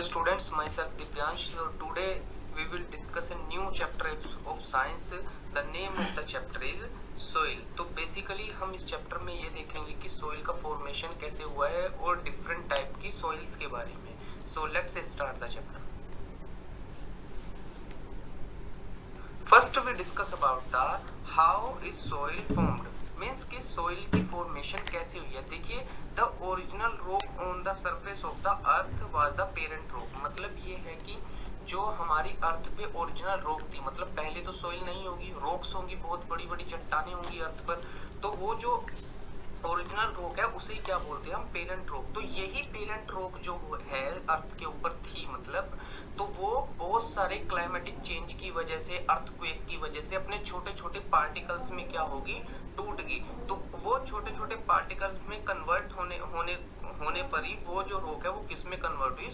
students, myself Divyansh. So today we will discuss a new chapter of science. The name of the chapter is soil. तो basically हम इस chapter में ये देखेंगे कि soil का फॉर्मेशन कैसे हुआ है और डिफरेंट टाइप की सोइल्स के बारे में. So let's start the chapter. First we discuss about the how is soil formed. Means कि सोइल की फॉर्मेशन कैसे हुई है. देखिए, the original rock on the surface of the earth was the parent rock. मतलब ये है कि जो हमारी अर्थ पे ओरिजिनल रॉक थी, मतलब पहले तो सोइल नहीं होगी, रॉक्स होंगी, बहुत बड़ी बड़ी चट्टानें होंगी अर्थ पर. तो वो जो ओरिजिनल रॉक है उसे क्या बोलते हैं हम, पेरेंट रॉक. तो यही पेरेंट रॉक जो है अर्थ के ऊपर थी, मतलब तो वो बहुत सारे क्लाइमेटिक चेंज की वजह से, अर्थक्वेक की वजह से अपने छोटे छोटे पार्टिकल्स में क्या होगी, टूट गई. तो वो छोटे छोटे पार्टिकल्स में कन्वर्ट होने पर ही वो जो रॉक है वो किस में कन्वर्ट हुई,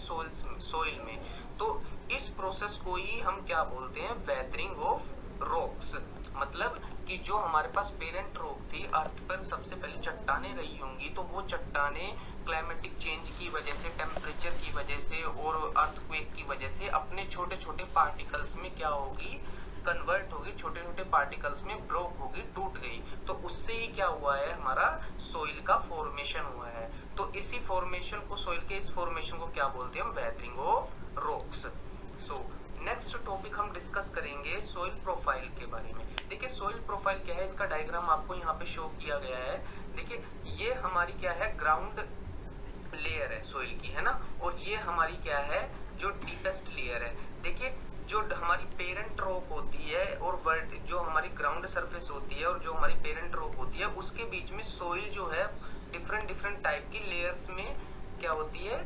सोइल में. तो इस प्रोसेस को ही हम क्या बोलते हैं, वेदरिंग ऑफ रॉक्स. मतलब कि जो हमारे पास पेरेंट रॉक थी, अर्थ पर सबसे पहले चट्टानें रही होंगी, तो वो चट्टानें क्लाइमेटिक चेंज की वजह से, टेम्परेचर की वजह से और अर्थक्वेक की वजह से अपने छोटे छोटे पार्टिकल्स में क्या होगी, कन्वर्ट होगी, छोटे छोटे पार्टिकल्स में ब्रोक होगी, टूट गई. तो उससे ही क्या हुआ है, हमारा सोइल का फॉर्मेशन हुआ है. तो इसी फॉर्मेशन को, सोइल के इस फॉर्मेशन को क्या बोलते हैं हम, weathering of rocks. So next topic हम डिस्कस करेंगे सोइल प्रोफाइल के बारे में. देखिए, सोइल प्रोफाइल क्या है, इसका डायग्राम आपको यहाँ पे शो किया गया है. देखिए, ये हमारी क्या है, ग्राउंड लेयर है सोइल की, है ना. और ये हमारी क्या है, जो डीपेस्ट लेयर है. देखिए, जो हमारी पेरेंट रॉक होती है और जो हमारी ग्राउंड सरफेस होती है और जो हमारी पेरेंट रॉक होती है, उसके बीच में सोइल जो है डिफरेंट टाइप की लेयर्स में क्या होती है,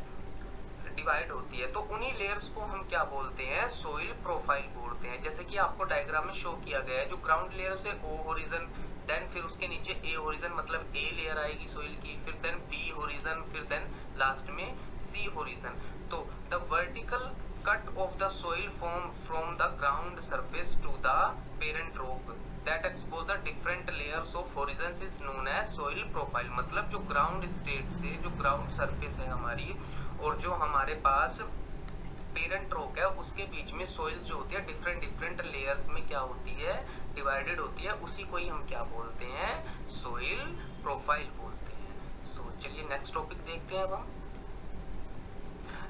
डिवाइड होती है. तो उन्हीं लेयर्स को हम क्या बोलते हैं, सोइल प्रोफाइल बोलते हैं. जैसे कि आपको डायग्राम में शो किया गया है, जो ग्राउंड लेयर से ओ होरिजन, देन फिर उसके नीचे ए होरिजन, मतलब ए लेयर आएगी सोइल की, फिर देन बी होरिजन, फिर देन लास्ट में सी होरिजन. तो the vertical cut of the soil from the ground surface to the parent rock that expose the different layers of horizons is known as soil profile. मतलब जो ground state से, जो ground surface है हमारी और जो हमारे पास पेरेंट रॉक है, उसके बीच में सोइल्स जो होती है डिफरेंट लेयर्स में क्या होती है, डिवाइडेड होती है. उसी को ही हम क्या बोलते हैं, सोइल प्रोफाइल बोलते हैं. सो चलिए नेक्स्ट टॉपिक देखते हैं. अब हम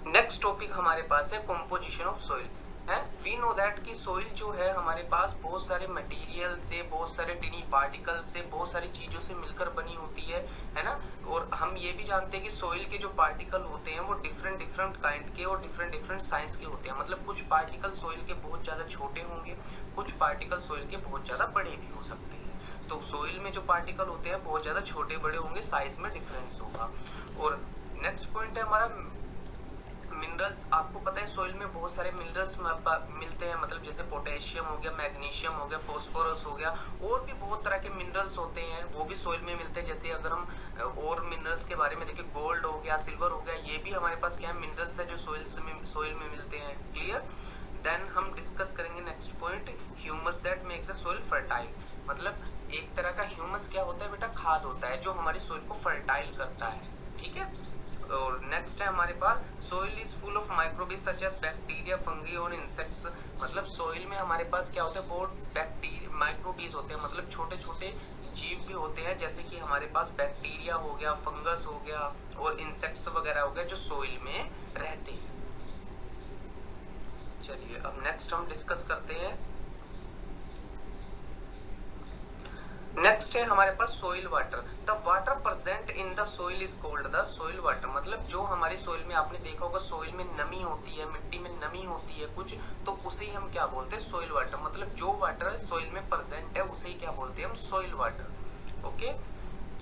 नेक्स्ट टॉपिक हमारे पास है कंपोजिशन ऑफ सोइल. है, वी नो दैट कि सोइल जो है हमारे पास बहुत सारे मटेरियल से, बहुत सारे टिनी पार्टिकल से, बहुत सारी चीजों से मिलकर बनी होती है ना. और हम ये भी जानते हैं कि सोइल के जो पार्टिकल होते हैं वो डिफरेंट काइंड के और डिफरेंट साइज के होते हैं. मतलब कुछ पार्टिकल सोइल के बहुत ज्यादा छोटे होंगे, कुछ पार्टिकल सोइल के बहुत ज्यादा बड़े भी हो सकते हैं. तो सोइल में जो पार्टिकल होते हैं बहुत ज्यादा छोटे बड़े होंगे, साइज में डिफरेंस होगा. और नेक्स्ट पॉइंट है हमारा मिनरल्स. आपको पता है सोइल में बहुत सारे मिनरल्स मिलते हैं, मतलब जैसे पोटेशियम हो गया, मैग्नीशियम हो गया, फास्फोरस हो गया, और भी बहुत तरह के मिनरल्स होते हैं, वो भी सोइल में मिलते हैं. जैसे अगर हम और मिनरल्स के बारे में देखें, गोल्ड हो गया, सिल्वर हो गया, ये भी हमारे पास क्या है, मिनरल्स है जो सोइल में मिलते हैं. क्लियर. देन हम डिस्कस करेंगे next point, humus that make the soil fertile. मतलब एक तरह का ह्यूमस क्या होता है बेटा, खाद होता है जो हमारी सोइल को फर्टाइल करता है. ठीक है. और नेक्स्ट है हमारे पास, soil is full of microbes such as bacteria, fungi और इंसेक्ट्स. मतलब सोइल में हमारे पास क्या होता है, बहुत बैक्टीरिया, माइक्रोबीज होते हैं, मतलब छोटे छोटे जीव भी होते हैं, जैसे कि हमारे पास बैक्टीरिया हो गया, फंगस हो गया और इंसेक्ट्स वगैरह हो गया जो सोइल में रहते हैं. चलिए अब नेक्स्ट हम डिस्कस करते हैं. नेक्स्ट है हमारे पास soil water. The water present in the soil is called the soil water. मतलब जो हमारी सोइल में, आपने देखा होगा सोइल में नमी होती है, मिट्टी में नमी होती है कुछ, तो उसे ही हम क्या बोलते हैं, सोइल वाटर. मतलब जो वाटर सोइल में प्रेजेंट है उसे ही क्या बोलते हैं हम, सोइल वाटर. ओके.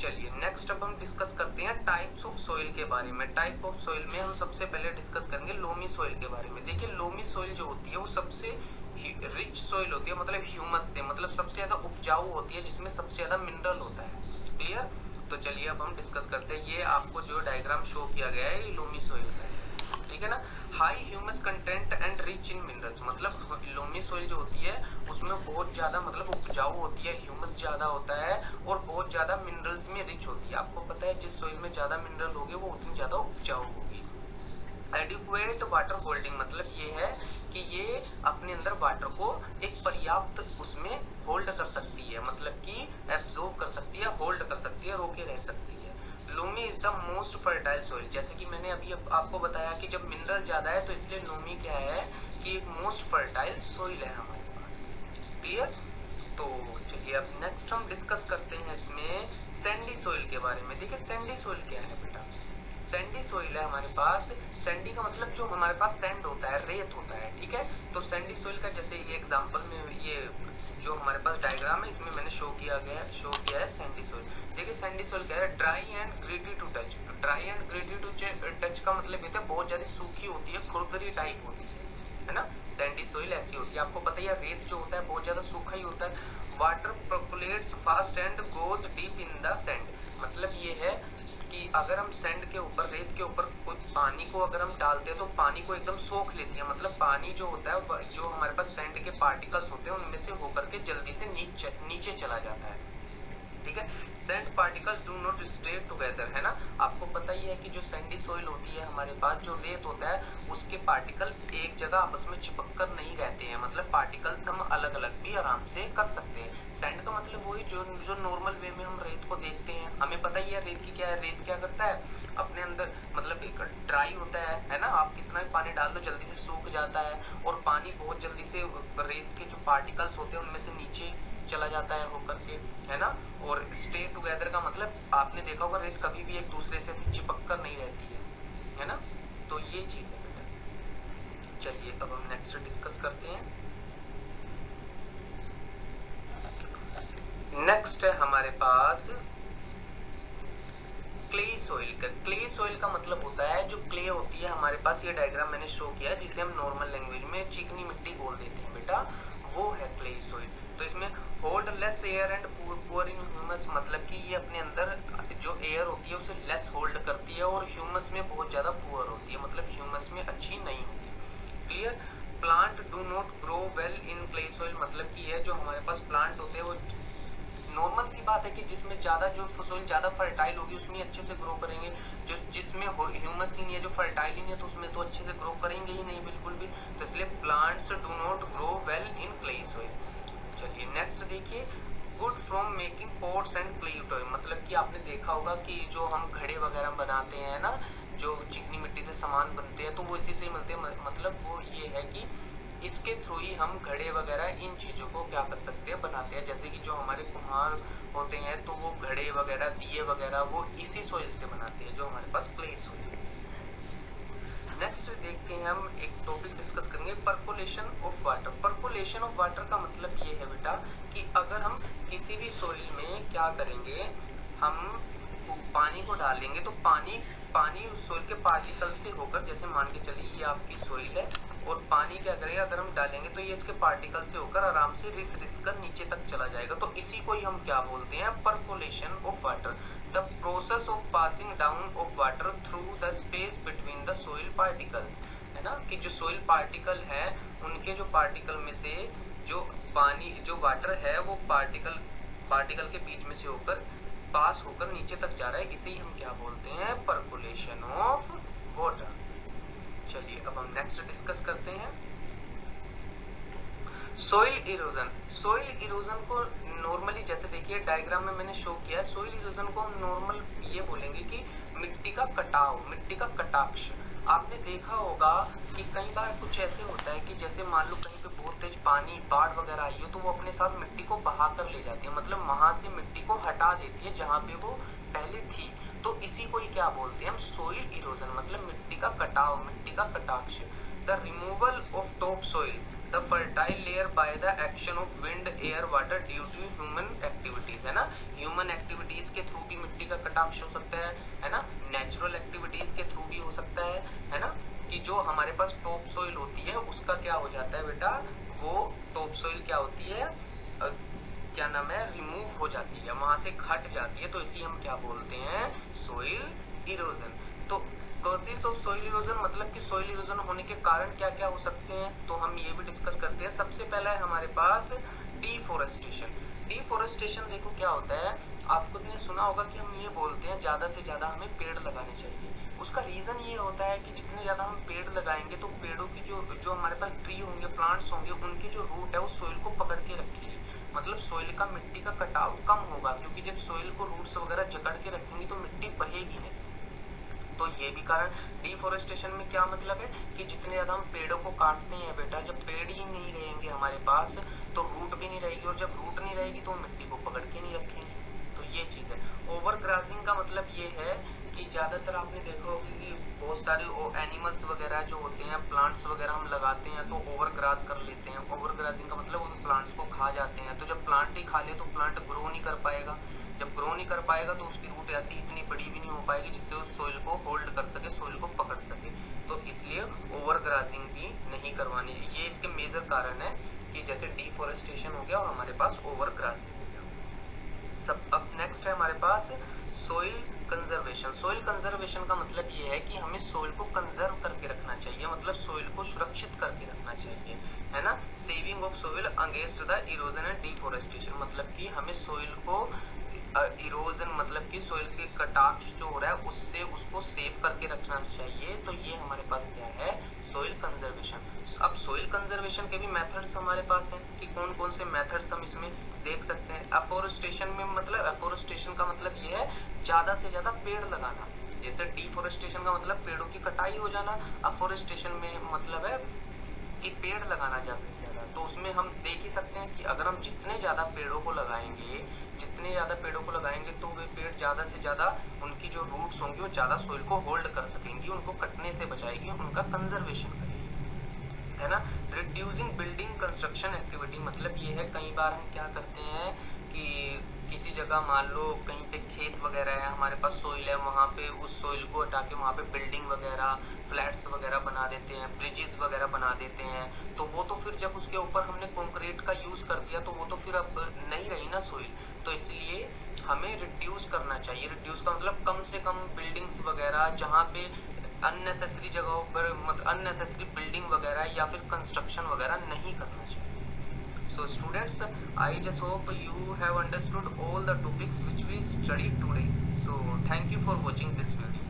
चलिए नेक्स्ट अब हम डिस्कस करते हैं टाइप्स ऑफ सोइल के बारे में. टाइप ऑफ सोइल में हम सबसे पहले डिस्कस करेंगे लोमी सोइल के बारे में. देखिए, लोमी सोइल जो होती है वो सबसे रिच सोइल होती है, मतलब ह्यूमस से, मतलब सबसे ज्यादा उपजाऊ होती है, जिसमें सबसे ज्यादा मिनरल होता है. क्लियर. तो चलिए अब हम डिस्कस करते हैं. ये आपको जो डायग्राम शो किया गया है ये लोमी सोइल का है. ठीक है ना. High humus content and rich in minerals. मतलब लोमी सोइल जो होती है उसमें बहुत ज्यादा, मतलब उपजाऊ होती है, ह्यूमस ज्यादा होता है और बहुत ज्यादा मिनरल्स में रिच होती है. आपको पता है जिस सोइल में ज्यादा मिनरल होंगे वो उतनी ज्यादा उपजाऊ होगी. एडिक्वेट वाटर होल्डिंग मतलब ये है कि ये अपने अंदर वाटर को एक पर्याप्त उसमें होल्ड कर सकती है, मतलब कि एब्जॉर्ब कर सकती है, होल्ड कर सकती है, रोके रह सकती है। Loamy is the most fertile soil, जैसे कि मैंने अभी आपको बताया कि जब मिनरल ज्यादा है तो इसलिए लोमी क्या है कि एक मोस्ट फर्टाइल सोइल है हमारे पास। क्लियर? तो चलिए अब नेक्स्ट हम डिस्कस करते हैं इसमें सैंडी सोइल के बारे में। देखिए सैंडी सोइल क्या है बेटा, सैंडी सोइल है हमारे पास। सैंडी का मतलब जो हमारे पास सैंड होता है, रेत होता है, ठीक है। तो सैंडी सोइल का जैसे ये एग्जांपल में ये जो हमारे पास डायग्राम है इसमें मैंने शो किया है सैंडी सोइल। देखिए सैंडी सोइल क्या है, dry and gritty to touch. Dry and gritty to touch का मतलब ये है बहुत ज्यादा सूखी होती है, खुरदरी टाइप होती है ना। सैंडी सोइल ऐसी होती है, आपको पता ही है रेत जो होता है बहुत ज्यादा सूखा ही होता है। Water percolates fast and goes deep in the sand, मतलब ये है कि अगर हम सैंड के ऊपर, रेत के ऊपर कुछ पानी को अगर हम डालते हैं तो पानी को एकदम सोख लेती है, मतलब पानी जो होता है जो हमारे पास सैंड के पार्टिकल्स होते हैं उनमें से होकर के जल्दी से नीचे चला जाता है, ठीक है। Sand particles do not stay together, है ना। आपको पता ही है कि जो सैंडी सोइल होती है हमारे पास, जो रेत होता है उसके पार्टिकल एक जगह आपस में चिपक कर नहीं रहते हैं, मतलब पार्टिकल्स हम अलग अलग भी आराम से कर सकते हैं। सैंड का मतलब वही जो नॉर्मल वे में हम रेत को देखते हैं, हमें पता ही है रेत की क्या है। रेत क्या करता है अपने अंदर, मतलब एक ड्राई होता है ना, आप कितना भी पानी डाल दो जल्दी से सूख जाता है, और पानी बहुत जल्दी से रेत के जो पार्टिकल्स होते हैं उनमें से नीचे चला जाता है होकर के, है ना। और स्टे टुगेदर का मतलब आपने देखा होगा रेत कभी भी एक दूसरे से चिपक कर नहीं रहती है ना। तो ये चीज है बेटा। चलिए अब हम नेक्स्ट डिस्कस करते हैं। नेक्स्ट है हमारे पास क्ले सोइल का। क्ले सोइल का मतलब होता है जो क्ले होती है हमारे पास, ये डायग्राम मैंने शो किया जिसे हम नॉर्मल लैंग्वेज में चिकनी मिट्टी बोल देते हैं बेटा, वो है क्ले सोइल। तो इसमें hold less air and poor in humus, मतलब कि ये अपने अंदर जो एयर होती है उसे लेस होल्ड करती है और ह्यूमस में बहुत ज्यादा पुअर होती है, मतलब ह्यूमस में अच्छी नहीं होती। Clear? Plant do not grow well in clay soil, मतलब कि ये जो हमारे पास प्लांट होते हैं वो नॉर्मल सी बात है कि जिसमें ज्यादा जो सोइल ज्यादा फर्टाइल होगी उसमें अच्छे से ग्रो करेंगे, जो जिसमें ह्यूमस ही नहीं है, जो फर्टाइल ही नहीं है, तो उसमें तो अच्छे से ग्रो करेंगे ही नहीं बिल्कुल भी। तो इसलिए plants do not grow well in clay soil. चलिए नेक्स्ट देखिए, good from making pots and clay toy, मतलब कि आपने देखा होगा कि जो हम घड़े वगैरह बनाते हैं ना, जो चिकनी मिट्टी से सामान बनते हैं तो वो इसी से मिलते हैं, मतलब वो ये है कि इसके थ्रू ही हम घड़े वगैरह इन चीजों को क्या कर सकते हैं, बनाते हैं। जैसे कि जो हमारे कुम्हार होते हैं तो वो घड़े वगैरह, दिए वगैरह वो इसी सोइल से बनाते हैं जो हमारे पास क्ले सोइल है। नेक्स्ट देखते हैं हम एक टॉपिक डिस्कस करेंगे, percolation of water. Percolation of water का मतलब ये है बेटा कि अगर हम किसी भी सोइल में क्या करेंगे, हम पानी को डालेंगे तो पानी उस सोइल के पार्टिकल से होकर, जैसे मान के चलिए ये आपकी सोइल है और पानी क्या करेगा, अगर हम डालेंगे तो ये इसके पार्टिकल से होकर आराम से रिस कर नीचे तक चला जाएगा। तो इसी को ही हम क्या बोलते हैं, percolation of water. The process of passing down of water through the space between the soil particles, है ना, कि जो सोइल पार्टिकल है उनके जो पार्टिकल में से जो पानी, जो वाटर है वो पार्टिकल के बीच में से होकर पास होकर नीचे तक जा रहा है, इसे ही हम क्या बोलते हैं, परकोलेशन ऑफ वाटर। चलिए अब हम नेक्स्ट डिस्कस करते हैं सोइल इरोजन। सोइल इरोजन को नॉर्मली, जैसे देखिए डायग्राम में मैंने शो किया है, सोइल इरोजन को हम नॉर्मल ये बोलेंगे कि मिट्टी का कटाव, मिट्टी का कटाक्ष। आपने देखा होगा कि कई बार कुछ ऐसे होता है कि जैसे मान लो कहीं पे बहुत तेज पानी, बाढ़ वगैरह आई हो तो वो अपने साथ मिट्टी को बहा कर ले जाती है, मतलब वहां से मिट्टी को हटा देती है जहां पे वो पहले थी। तो इसी को ही क्या बोलते हैं हम, सोइल इरोजन, मतलब मिट्टी का कटाव, मिट्टी का कटाक्ष। The removal of top soil the fertile layer by the action of wind, air, water due to human activities, है ना। ह्यूमन एक्टिविटीज के थ्रू भी मिट्टी का कटाक्ष हो सकता है ना। नेचुरल एक्टिविटीज के थ्रू भी हो सकता है ना, कि जो हमारे पास टॉप सोइल होती है उसका क्या हो जाता है बेटा, वो टॉप सोइल क्या होती है, क्या नाम है, रिमूव हो जाती है, वहां से हट जाती है, तो इसी हम क्या बोलते हैं, सोइल इरोजन। तो कॉजेस ऑफ सोइल इरोजन मतलब कि सोइल इरोजन होने के कारण क्या क्या हो सकते हैं, तो हम ये भी डिस्कस करते हैं। सबसे पहला है हमारे पास डिफोरेस्टेशन। डिफोरेस्टेशन देखो क्या होता है, आपको ने सुना होगा कि हम ये बोलते हैं ज्यादा से ज्यादा हमें पेड़ लगाने चाहिए। उसका रीजन ये होता है कि जितने ज्यादा हम पेड़ लगाएंगे तो पेड़ों की जो हमारे पास ट्री होंगे, प्लांट्स होंगे, उनकी जो रूट है वो सोइल को पकड़ के रखेगी, मतलब सोइल का मिट्टी का कटाव कम होगा, क्योंकि जब सोइल को रूट्स वगैरह जकड़ के रखेंगी तो मिट्टी बहेगी नहीं। तो ये भी कारण, डिफोरेस्टेशन में क्या मतलब है कि जितने ज्यादा हम पेड़ों को काटते हैं बेटा, जब पेड़ ही नहीं रहेंगे हमारे पास तो रूट भी नहीं रहेगी, और जब रूट नहीं रहेगी तो मिट्टी को पकड़ के नहीं रखेंगे। तो ये चीज है। ओवर ग्रासिंग का मतलब ये है कि ज्यादातर आपने देखा होगा कि बहुत सारे एनिमल्स वगैरह जो होते हैं, प्लांट्स वगैरह हम लगाते हैं तो ओवर ग्रास कर लेते हैं। ओवर ग्रासिंग का मतलब उन प्लांट्स को खा जाते हैं, तो जब प्लांट ही खा ले तो प्लांट ग्रो नहीं कर पाएगा, जब ग्रो नहीं कर पाएगा तो उसकी रूट ऐसी इतनी बड़ी भी नहीं हो पाएगी जिससे उस सोइल को होल्ड कर सके, सोइल को पकड़ सके। तो इसलिए ओवर ग्रासिंग भी नहीं करवानी। ये इसके मेजर कारण है कि जैसे डिफोरेस्टेशन हो गया और हमारे पास ओवर ग्रासिंग हो गया। सब अब नेक्स्ट है हमारे पास सोइल कंजर्वेशन। सोइल कंजर्वेशन का मतलब ये है कि हमें सोइल को कंजर्व करके रखना चाहिए, मतलब सोइल को सुरक्षित करके रखना चाहिए, है ना। Saving of soil against the erosion and deforestation, मतलब कि हमें सोइल को इरोजन मतलब कि सोइल के कटाक्ष जो हो रहा है उससे उसको सेव करके रखना चाहिए। तो ये हमारे पास क्या है, सोइल कंजर्वेशन। अब सोइल कंजर्वेशन के भी मेथड्स हमारे पास हैं कि कौन कौन से मेथड्स हम इसमें देख सकते हैं। एफोरेस्टेशन में मतलब, एफोरेस्टेशन का मतलब ये है ज्यादा से ज्यादा पेड़ लगाना, जैसे डिफोरेस्टेशन का मतलब पेड़ों की कटाई हो जाना, एफोरेस्टेशन में मतलब है कि पेड़ लगाना ज्यादा से ज्यादा। तो उसमें हम देख ही सकते हैं कि अगर हम जितने ज्यादा पेड़ों को लगाएंगे, जितने ज्यादा पेड़ों को लगाएंगे तो वे पेड़ ज्यादा से ज्यादा, उनकी जो रूट्स होंगी वो ज्यादा सोइल को होल्ड कर सकेंगी, उनको कटने से बचाएगी, उनका कंजर्वेशन करेगी, है ना। रिड्यूसिंग बिल्डिंग कंस्ट्रक्शन एक्टिविटी, मतलब ये है कई बार हम क्या करते हैं कि किसी जगह मान लो कहीं पे खेत वगैरह है, हमारे पास सोइल है, वहां पे उस सोइल को हटा के वहां पे बिल्डिंग वगैरह, फ्लैट्स वगैरह बना देते हैं, ब्रिजेस वगैरह बना देते हैं। तो वो तो फिर जब उसके ऊपर हमने कंक्रीट का यूज कर दिया तो वो तो फिर अब नहीं रही ना सोइल। तो इसलिए हमें रिड्यूस करना चाहिए। रिड्यूस का मतलब कम से कम बिल्डिंग्स वगैरह, जहाँ पे अननेसेसरी जगहों पर मतलब अननेसेसरी बिल्डिंग वगैरह या फिर कंस्ट्रक्शन वगैरह नहीं करना चाहिए। So students, I just hope you have understood all the topics which we studied today. So thank you for watching this video.